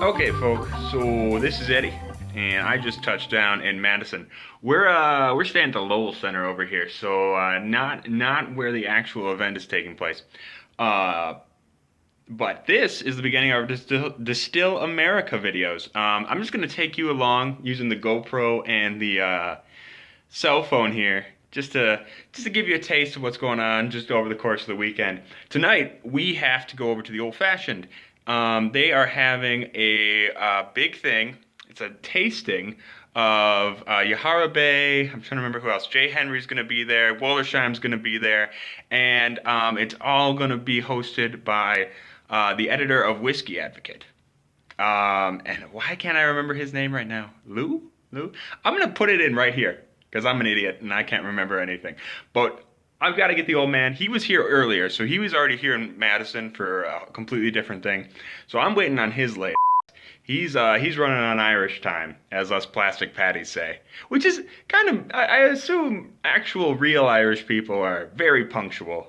Okay, folks, so this is Eddie, and I just touched down in Madison. We're staying at the Lowell Center over here, so not where the actual event is taking place. But this is the beginning of our Distill America videos. I'm just gonna take you along using the GoPro and the cell phone here, just to give you a taste of what's going on just over the course of the weekend. Tonight we have to go over to the Old Fashioned. They are having a big thing. It's a tasting of Yahara Bay. I'm trying to remember who else. Jay Henry's going to be there. Wollersheim's going to be there. And it's all going to be hosted by the editor of Whiskey Advocate. And why can't I remember his name right now? Lou? I'm going to put it in right here because I'm an idiot and I can't remember anything. But I've got to get the old man. He was here earlier, so he was already here in Madison for a completely different thing. So I'm waiting on his late. He's running on Irish time, as us plastic patties say, which is kind of, I assume actual real Irish people are very punctual,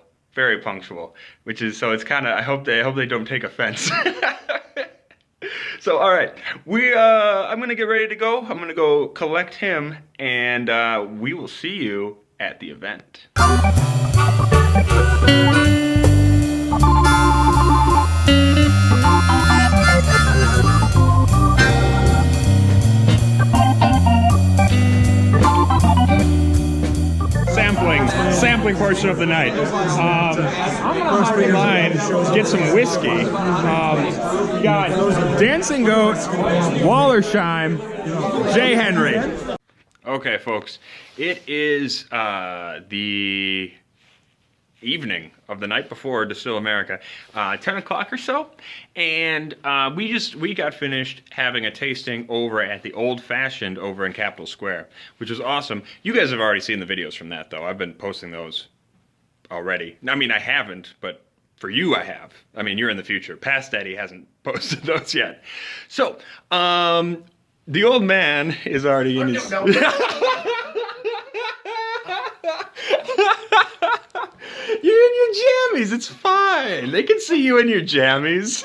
which is, so it's kind of, I hope they don't take offense. So all right, I'm gonna get ready to go. I'm gonna go collect him, and we will see you at the event. Sampling portion of the night. I'm gonna hop in line, get some whiskey. We got Dancing Goat, Wollersheim, Jay Henry. Okay, folks, it is the evening of the night before Distill America, 10 o'clock or so, and we got finished having a tasting over at the Old Fashioned over in Capitol Square, which was awesome. You guys have already seen the videos from that, though. I've been posting those already. I mean, I haven't, but for you, I have. I mean, you're in the future. Past Eddie hasn't posted those yet. So, the old man is already in his... You're in your jammies, it's fine. They can see you in your jammies.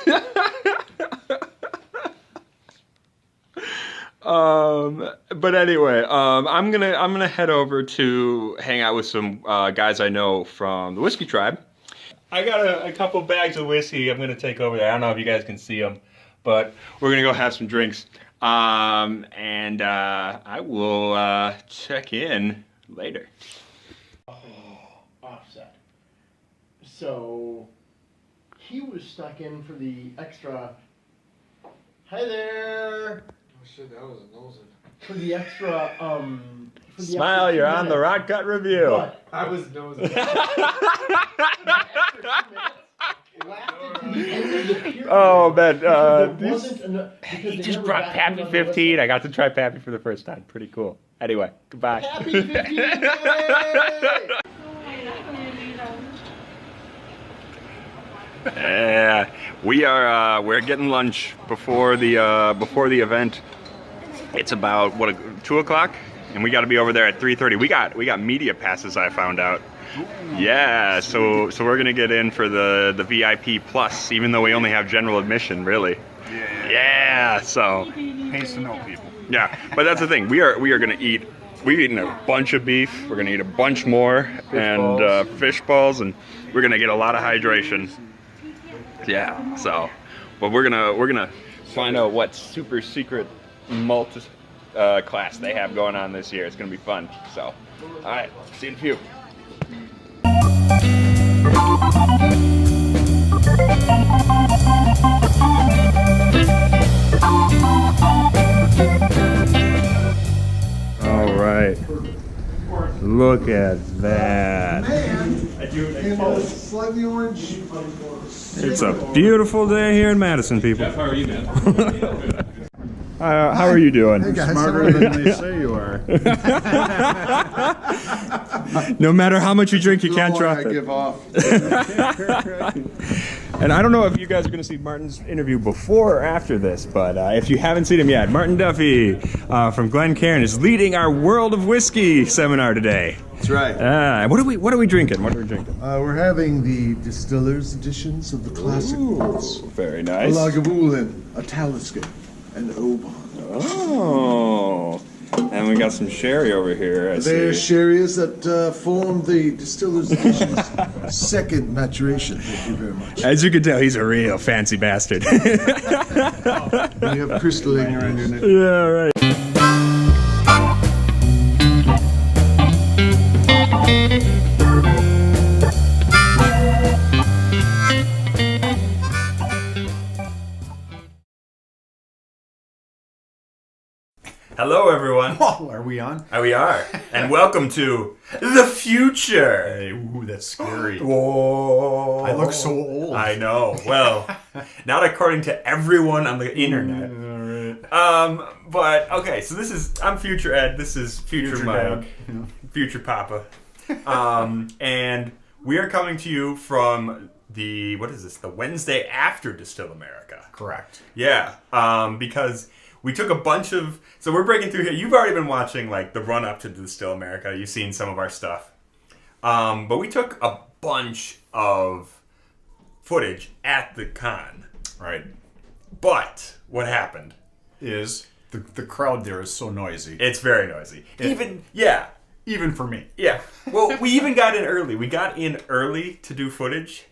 But anyway, I'm gonna head over to hang out with some guys I know from the Whiskey Tribe. I got a couple bags of whiskey I'm gonna take over there. I don't know if you guys can see them, but we're gonna go have some drinks. And I will check in later. Offset. So he was stuck in for the extra. Hi there. Oh shit, that was a nosing. For the extra. For the Smile, extra you're on the Rock Gut Review. But I was nosing. Oh man, he just brought Pappy 15. I got to try Pappy for the first time. Pretty cool. Anyway, goodbye. Happy 15th day! Yeah, we're getting lunch before the event. It's about 2 o'clock, and we got to be over there at 3:30. We got media passes, I found out. Yeah, so we're gonna get in for the VIP plus, even though we only have general admission, really. Yeah. So Pays to know people. yeah, but that's the thing. We've eaten a bunch of beef. We're gonna eat a bunch more fish balls, and we're gonna get a lot of hydration. Yeah. So, but we're gonna find out what super secret malt class they have going on this year. It's gonna be fun. So, all right, see you in a few. All right, look at that. Slightly orange. It's a beautiful day here in Madison, people. Jeff, how are you, man? How are you doing? Hey guys, Smarter than they say you are. No matter how much you drink, you can't drop I it. give off. And I don't know if you guys are going to see Martin's interview before or after this, but if you haven't seen him yet, Martin Duffy from Glencairn is leading our World of Whiskey seminar today. That's right. What are we drinking? We're having the distiller's editions of the classic malts. Very A nice. Lagavulin, a Talisker, and Oban. Oh, and we got some sherry over here. I They're see. sherries that form the distiller's edition's second maturation. Thank you very much. As you can tell, he's a real fancy bastard. You have crystal hanging around your neck. Yeah, right. Hello, everyone. Oh, are we on? We are, and welcome to the future. Hey, ooh, that's scary. Whoa! I look so old. I know. Well, not according to everyone on the internet. All right. But okay, so I'm Future Ed. This is Future Mike, Dad. Yeah. Future Papa, and we are coming to you from the Wednesday after Distill America. Correct. Yeah, because we took a bunch of. So we're breaking through here. You've already been watching like the run up to Distill America. You've seen some of our stuff, but we took a bunch of footage at the con. Right. But what happened? Is the crowd there is so noisy. It's very noisy. Even for me. Yeah. Well, we even got in early. We got in early to do footage,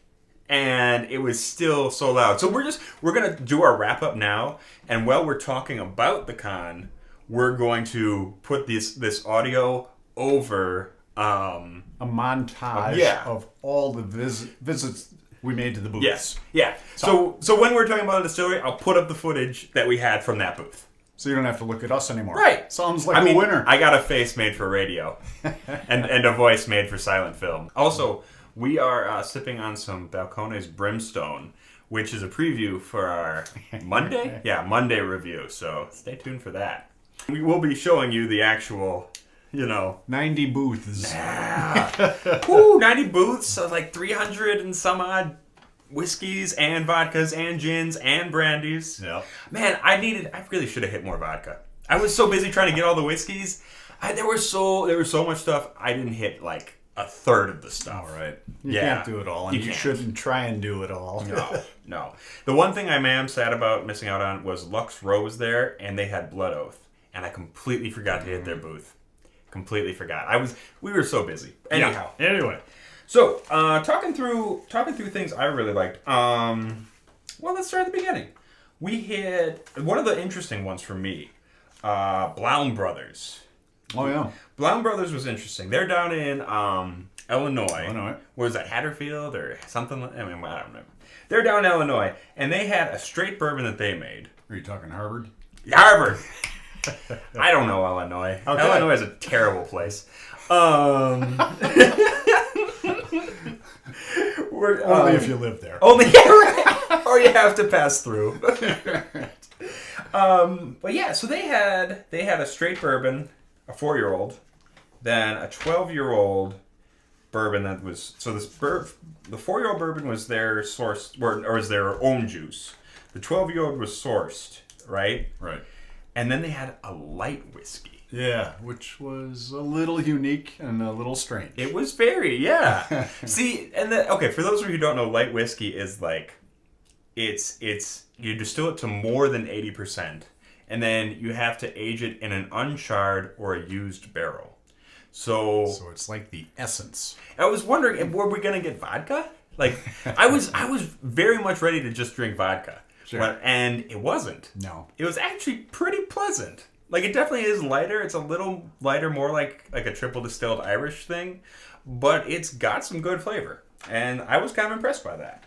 and it was still so loud. So we're gonna do our wrap up now, and while we're talking about the con, we're going to put this audio over. A montage Yeah. of all the visits we made to the booths. Yes. Yeah. So when we're talking about a distillery, I'll put up the footage that we had from that booth. So you don't have to look at us anymore. Right. Sounds like a winner. I got a face made for radio, and a voice made for silent film. Also, we are sipping on some Balcones Brimstone, which is a preview for our Monday? Yeah, Monday review. So stay tuned for that. We will be showing you the actual, 90 booths. 90 booths, so like 300 and some odd whiskeys and vodkas and gins and brandies. Yeah. Man, I really should have hit more vodka. I was so busy trying to get all the whiskeys. There was so much stuff. I didn't hit like a third of the stuff. All right. You Yeah. can't do it all, and you can't. shouldn't try and do it all. No. The one thing I am sad about missing out on was Lux Row was there, and they had Blood Oath, and I completely forgot to hit their booth. Completely forgot. We were so busy. Anyhow. Yeah. Anyway. So, talking through things I really liked. Well, let's start at the beginning. We had one of the interesting ones for me. Blount Brothers. Oh, yeah. Blount Brothers was interesting. They're down in Illinois. Illinois. Was that Hatterfield or something? I don't remember. They're down in Illinois, and they had a straight bourbon that they made. Are you talking Harvard? Harvard. I don't know Illinois. Okay. Illinois is a terrible place. Only if you live there. Only, right. Or you have to pass through. But yeah, so they had a straight bourbon, a 4-year-old, then a 12-year-old bourbon that was the 4-year-old bourbon was their source or was their own juice. The 12-year-old was sourced, right? Right. And then they had a light whiskey. Yeah, which was a little unique and a little strange. It was very, yeah. See, for those of you who don't know, light whiskey is like, it's you distill it to more than 80%, and then you have to age it in an uncharred or a used barrel. So it's like the essence. I was wondering, were we gonna get vodka? Like, I was very much ready to just drink vodka, Sure. And it wasn't. No. It was actually pretty pleasant. Like, it definitely is lighter. It's a little lighter, more like a triple distilled Irish thing, but it's got some good flavor, and I was kind of impressed by that.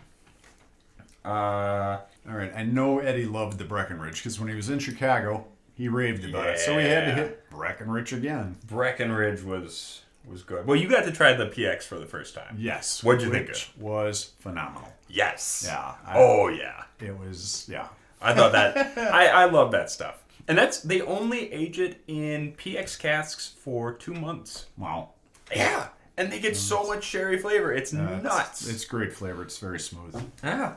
All right, I know Eddie loved the Breckenridge because when he was in Chicago, he raved about it. So we had to hit Breckenridge again. Breckenridge was good. Well, you got to try the PX for the first time. Yes. What'd you think Which was phenomenal. Yes. Yeah. Yeah. It was, yeah. I thought that. I love that stuff. And they only age it in PX casks for 2 months. Wow. Yeah. And they get so much sherry flavor. It's nuts. It's great flavor. It's very smooth. Yeah.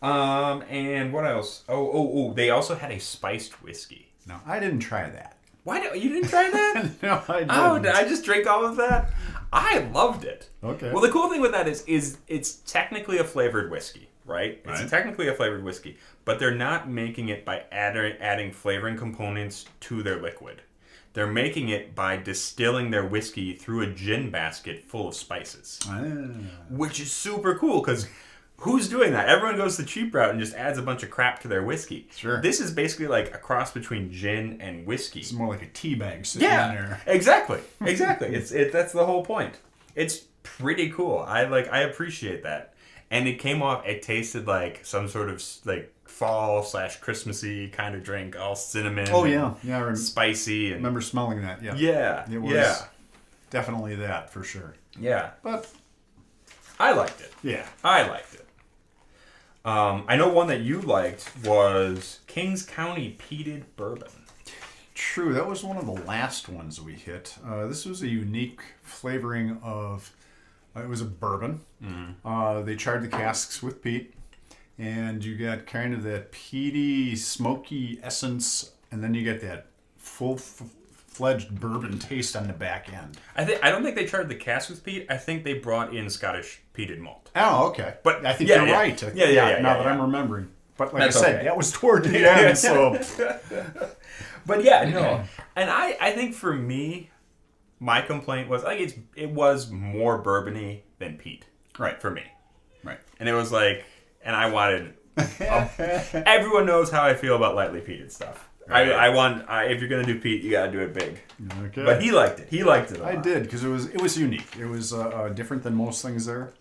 And what else? Oh, they also had a spiced whiskey. No, I didn't try that. Why you didn't try that? No, I didn't. Oh, did I just drink all of that? I loved it. Okay. Well, the cool thing with that is it's technically a flavored whiskey, right? It's Right. technically a flavored whiskey, but they're not making it by adding flavoring components to their liquid. They're making it by distilling their whiskey through a gin basket full of spices, which is super cool because who's doing that? Everyone goes the cheap route and just adds a bunch of crap to their whiskey. Sure. This is basically like a cross between gin and whiskey. It's more like a tea bag sitting in Yeah, there. exactly. That's the whole point. It's pretty cool. I appreciate that, and it came off. It tasted like some sort of like fall / Christmassy kind of drink, all cinnamon. Oh and yeah, yeah. I spicy and remember smelling that. Yeah. yeah, It was yeah, definitely that for sure. yeah. But I liked it. yeah, I liked it. I know one that you liked was Kings County Peated Bourbon. true. That was one of the last ones we hit. This was a unique flavoring of. It was a bourbon. Mm-hmm. They charred the casks with peat, and you got kind of that peaty, smoky essence, and then you get that full-fledged bourbon taste on the back end. I don't think they charred the cask with peat. I think they brought in Scottish peated malt. Oh, okay. But I think yeah, you're yeah. right. Yeah, Now that yeah. I'm remembering. But like That's I said, okay. that was toward the end, so But yeah, no. And I think for me, my complaint was like it was more bourbony than peat. right, For me. right. And it was like, and I wanted. Everyone knows how I feel about lightly peated stuff. Right. I want. If you're gonna do peat, you gotta do it big. Okay. But he liked it. He liked it. A I lot. did because it was unique. It was different than most things there.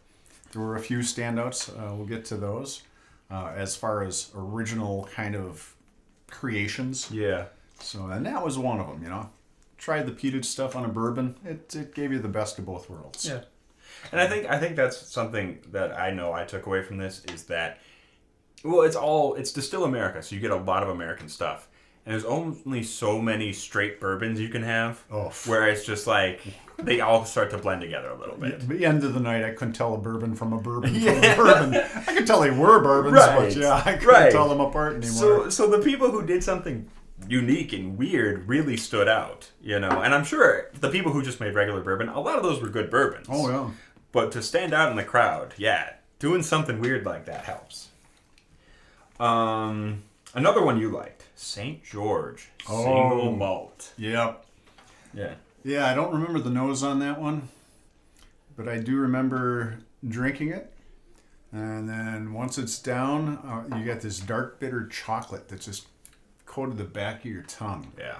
There were a few standouts. We'll get to those. As far as original kind of creations. Yeah. So, and that was one of them, you know. Tried the peated stuff on a bourbon. It gave you the best of both worlds. Yeah. And I think that's something that I know I took away from this is that, well, it's Distill America, so you get a lot of American stuff. And there's only so many straight bourbons you can have, Oh. where it's just like, they all start to blend together a little bit. At the end of the night, I couldn't tell a bourbon from a bourbon from a bourbon. I could tell they were bourbons, Right. but yeah, I couldn't Right. tell them apart anymore. So the people who did something unique and weird really stood out, you know. And I'm sure the people who just made regular bourbon, a lot of those were good bourbons. Oh, yeah. But to stand out in the crowd, yeah, doing something weird like that helps. Another one you liked, St. George single malt. Yep. Yeah. Yeah, I don't remember the nose on that one, but I do remember drinking it. And then once it's down, you got this dark bitter chocolate that just coated the back of your tongue. Yeah.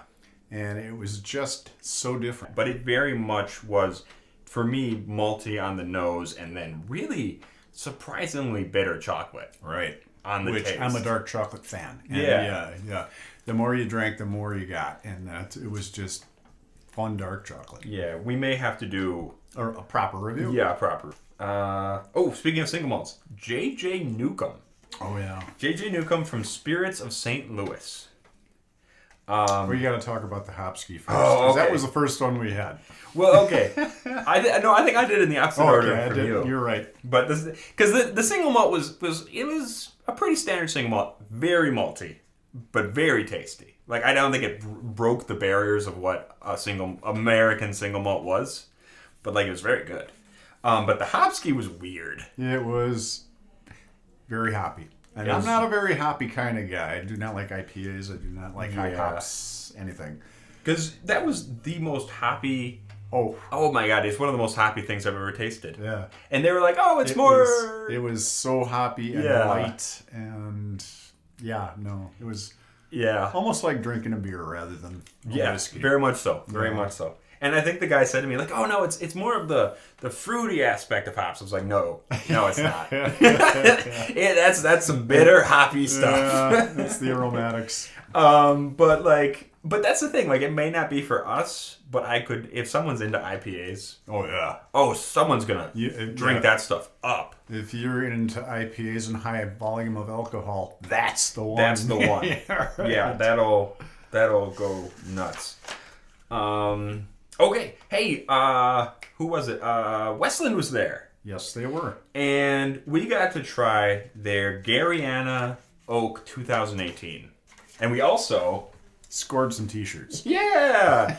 And it was just so different. But it very much was, for me, malty on the nose and then really surprisingly bitter chocolate. Right. On the Which taste. I'm a dark chocolate fan. And yeah. The more you drank, the more you got. And it was just fun dark chocolate. Yeah, we may have to do Or a proper review. proper. Speaking of single malts, J.J. Newcomb. Oh, yeah. J.J. Newcomb from Spirits of St. Louis. Well, you got to talk about the Hopsky first. Oh, 'cause That okay. was the first one we had. Well, okay. I think I did it in the opposite order I from did. you. You're right. But because the single malt was a pretty standard single malt, very malty, but very tasty. Like I don't think it broke the barriers of what a single American single malt was, but like it was very good. But the Hopsky was weird. It was very hoppy. And Yes. I'm not a very hoppy kind of guy. I do not like IPAs. I do not like high Yeah. hops, anything. Because that was the most hoppy. Oh, Oh my god, it's one of the most hoppy things I've ever tasted. yeah. And they were like, "Oh, it's more." It was so hoppy and Yeah. light. And yeah, no. It was Yeah, almost like drinking a beer rather than a yeah, whiskey. very much so, very Yeah. much so. And I think the guy said to me like, "Oh no, it's more of the fruity aspect of hops." I was like, "No, it's not. That's some bitter hoppy stuff." Yeah, it's the aromatics. But that's the thing. Like, it may not be for us, but I could if someone's into IPAs. Oh, yeah. Oh, someone's gonna drink that stuff up. If you're into IPAs and high volume of alcohol, that's the one. That's the one. Yeah, right. Yeah, that'll go nuts. Okay, hey, who was it? Westland was there, Yes, they were. and we got to try their Garyana Oak 2018, and we also Scored some T-shirts. Yeah.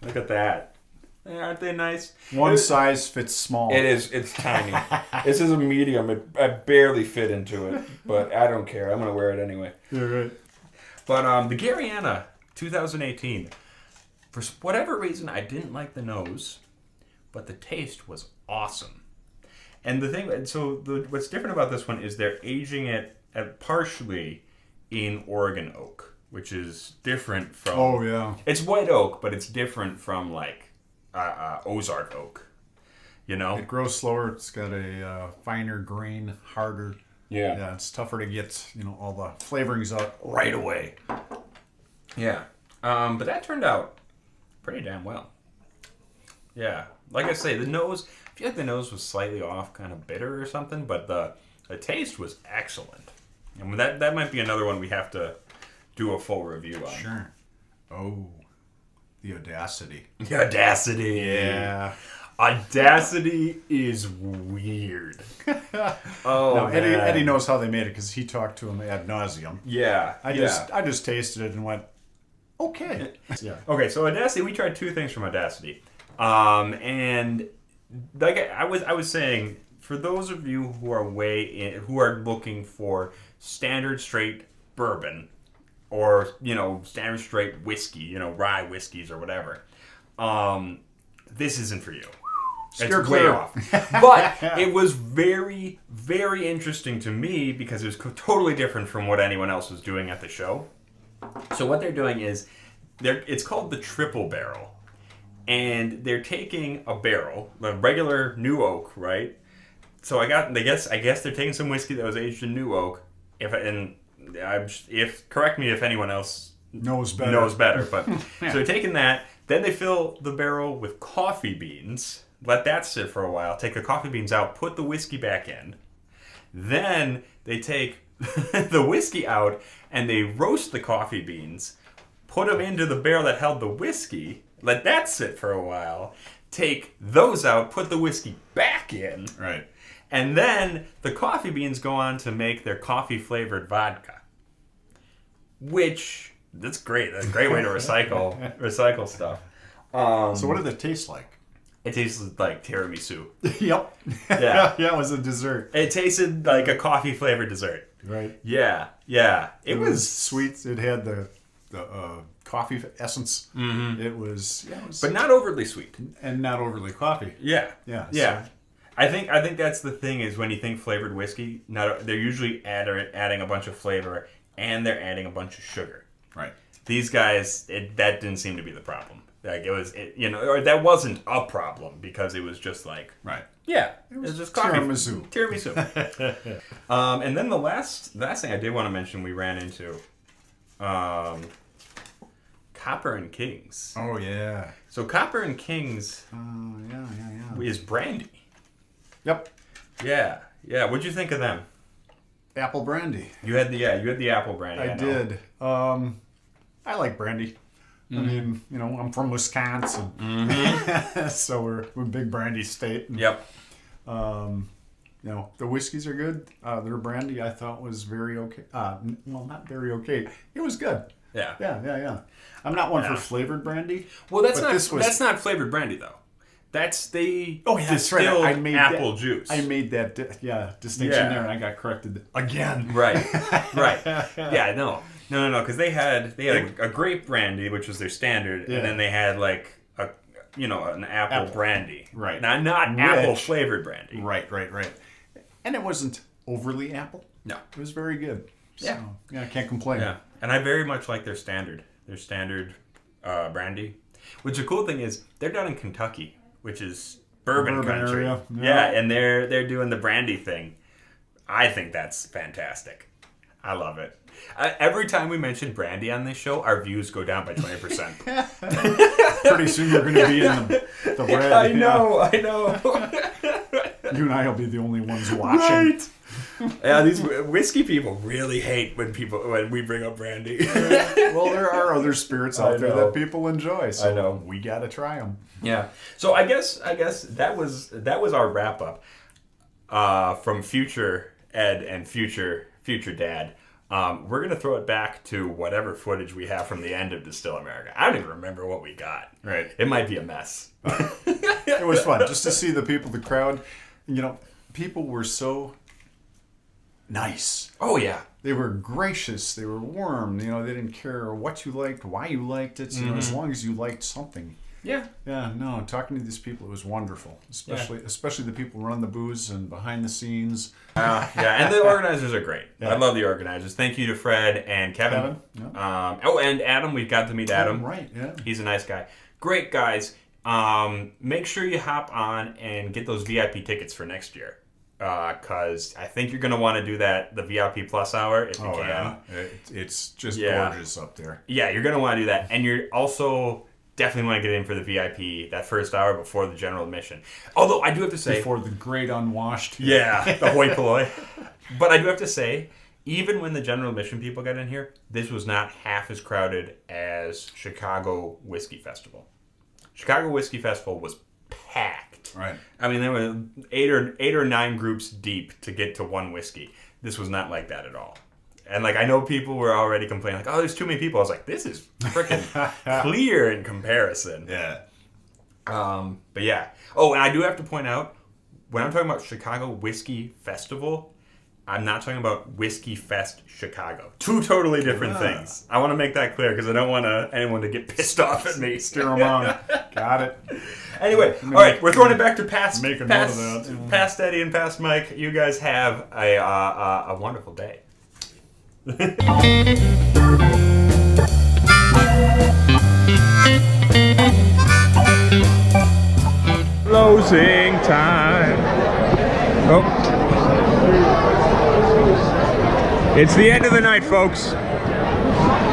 Look at that. Aren't they nice? One size fits small. It is. It's tiny. This is a medium. I barely fit into it, but I don't care. I'm gonna wear it anyway. You're right. But the Garyana 2018. For whatever reason, I didn't like the nose, but the taste was awesome. And the thing, what's different about this one is they're aging it partially in Oregon oak, which is different from. Oh yeah. It's white oak, but it's different from like Ozark oak. You know. It grows slower. It's got a finer grain, harder. Yeah. Yeah, it's tougher to get all the flavorings out right away. Yeah. But that turned out pretty damn well. Yeah. Like I say, the nose, I feel like the nose was slightly off, kind of bitter or something, but the taste was excellent. And that might be another one we have to do a full review on. Sure. Oh, the audacity. The audacity. Yeah. Audacity is weird. Oh, No, man. Eddie knows how they made it because he talked to him ad nauseum. Yeah. I just tasted it and went, okay. Yeah. Okay, so Audacity, we tried two things from Audacity. And like I was saying, for those of you who are who are looking for standard straight bourbon or, standard straight whiskey, rye whiskeys or whatever, this isn't for you. Steer It's way clear. off. But it was very, very interesting to me because it was totally different from what anyone else was doing at the show. So what they're doing is, it's called the triple barrel. And they're taking a barrel, a regular new oak, right? So I guess they're taking some whiskey that was aged in new oak. Correct me if anyone else Knows better. But so they're taking that, then they fill the barrel with coffee beans, let that sit for a while, take the coffee beans out, put the whiskey back in. Then they take the whiskey out and they roast the coffee beans, put them into the barrel that held the whiskey, let that sit for a while, take those out, put the whiskey back in, Right. and then the coffee beans go on to make their coffee-flavored vodka. Which, that's great. That's a great way to recycle stuff. So what did it taste like? It tasted like tiramisu. Yep. Yeah. Yeah, it was a dessert. It tasted like a coffee-flavored dessert. Right. Yeah. It was sweet. It had the coffee essence. Mm-hmm. It was But not overly sweet. and not overly coffee. Yeah. Yeah. Yeah. So, I think that's the thing is when you think flavored whiskey, they're usually adding a bunch of flavor and they're adding a bunch of sugar. right. These guys, that didn't seem to be the problem. Like or that wasn't a problem because it was just like, Right. yeah, it was just coffee. Tiramisu. And then the last thing I did want to mention, we ran into, Copper and Kings. Oh yeah. So Copper and Kings Oh yeah. is brandy. Yep. Yeah. What'd you think of them? Apple brandy. You had the apple brandy. I know. did. I like brandy. I mean, I'm from Wisconsin, so we're a big brandy state. And, Yep. the whiskeys are good. Their brandy I thought was very okay. Well, not very okay. It was good. Yeah. Yeah. I'm not one Yeah. for flavored brandy. Well, that's But that's not flavored brandy though. That's That's right. distilled I made apple that, juice. I made that distinction Yeah. there, and I got corrected again. Right. Yeah, no, because they had a grape brandy, which was their standard, Yeah. and then they had like an apple brandy. Right. Not apple flavored brandy. Right. And it wasn't overly apple. No. It was very good. Yeah. So, I can't complain. Yeah, and I very much like their standard brandy. Which the cool thing is they're down in Kentucky, which is bourbon country. area. Yeah, and they're doing the brandy thing. I think that's fantastic. I love it. Every time we mention brandy on this show, our views go down by 20%. Pretty soon you're going to be in the bread. I know. You and I will be the only ones watching. Right. Yeah, these whiskey people really hate when we bring up brandy. Well, there are other spirits out there know. that people enjoy, so I know. we got to try them. Yeah. So I guess that was our wrap up from future Ed and future Dad. We're going to throw it back to whatever footage we have from the end of Distill America. I don't even remember what we got. Right. It might be a mess. It was fun just to see the people, the crowd. You know, people were so nice. Oh, yeah. They were gracious. They were warm. You know, they didn't care what you liked, why you liked it. You know, as long as you liked something. Yeah. Yeah, no, talking to these people, it was wonderful. Especially the people running the booths and behind the scenes. Yeah, and the organizers are great. Yeah. I love the organizers. Thank you to Fred and Kevin. Yeah. And Adam. We got to meet Adam. Oh, right, yeah. He's a nice guy. Great guys. Make sure you hop on and get those VIP tickets for next year. Because I think you're going to want to do that, the VIP Plus Hour, if you can. Yeah. It's just gorgeous up there. Yeah, you're going to want to do that. And you're also definitely want to get in for the VIP, that first hour before the general admission. Although I do have to say... Before the great unwashed. Yeah, the hoi polloi. But I do have to say, even when the general admission people got in here, this was not half as crowded as Chicago Whiskey Festival. Chicago Whiskey Festival was packed. Right. I mean, there were eight or nine groups deep to get to one whiskey. This was not like that at all. And like I know people were already complaining, like, "Oh, there's too many people." I was like, "This is freaking clear in comparison." Yeah. But yeah. Oh, and I do have to point out, when I'm talking about Chicago Whiskey Festival, I'm not talking about Whiskey Fest Chicago. Two totally different things. I want to make that clear because I don't want anyone to get pissed off at me. Steer them on. Got it. Anyway, all right, we're throwing it back to past Make a note of that. past Eddie and past Mike. You guys have a wonderful day. Closing time. Oh. It's the end of the night, folks.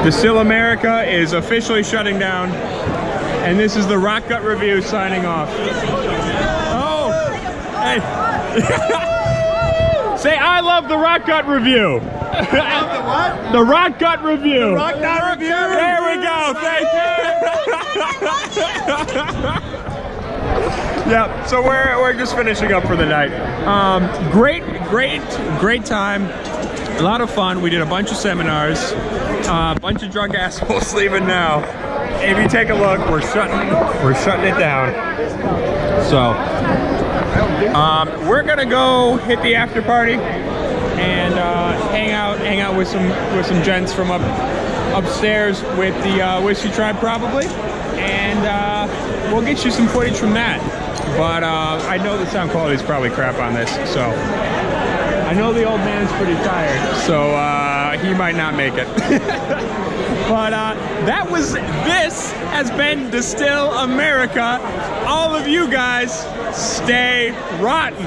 Distill America is officially shutting down. And this is the Rock Gut Review signing off. Oh! Hey! Say, I love the Rock Gut Review! The what? The Rock Gut Review! The Rock Gut Review! There we go! Thank you! Yeah, so we're just finishing up for the night. Great time. A lot of fun. We did a bunch of seminars. A bunch of drunk assholes leaving now. If you take a look, we're shutting it down. So we're gonna go hit the after party and hang out with some gents from upstairs with the Whiskey Tribe probably, and we'll get you some footage from that. But I know the sound quality is probably crap on this, so I know the old man's pretty tired, so he might not make it. But this has been Distill America. All of you guys, stay rotten.